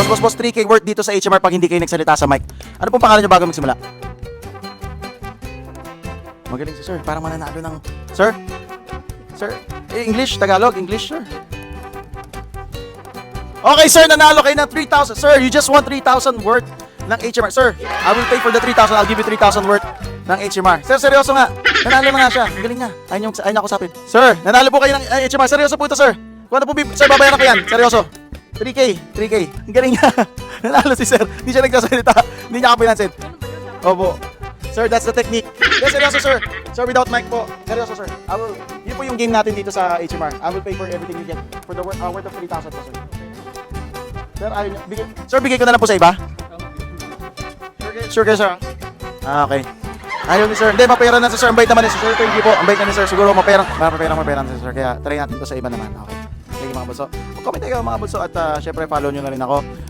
Boss, 3K worth dito sa HMR pag hindi kayo nagsalita sa mic. Ano pong pangalan nyo bago magsimula? Magaling si sir. Parang mananalo ng... Sir? Sir? English? Tagalog? English, sir? Okay, sir. Nanalo kayo ng 3,000. Sir, you just won 3,000 worth ng HMR. Sir, I will pay for the 3,000. I'll give you 3,000 worth ng HMR. Sir, seryoso nga. Nanalo na nga siya. Ang galing nga. Ayaw niya kusapin. Sir, nanalo po kayo ng HMR. Seryoso po ito, sir. Kung ano po, sir, babayaran ko yan. Seryoso. 3K. Ang galing nga. Nanalo si sir. Hindi siya nagsasalita. Hindi niya kapinansin. Opo. Sir, that's the technique. Yes, seryoso, sir. Sir, without mic po. Seryoso, sir. Yun po yung game natin dito sa HMR. I will pay for everything you get. For the worth of 3,000 po, sir. Sir, ayaw niyo. Bigay ko na lang po sa iba. Sure kayo, sir. Okay. Ayaw ni sir. Hindi, mapera na si sir. Ang bait naman ni sir. Thank you po. Ang bait na ni sir. Siguro mapera na si sir. Kaya try natin to sa iba naman. Okay. Sige mga bulso. Comment kayo mga bulso at syempre follow nyo na rin ako.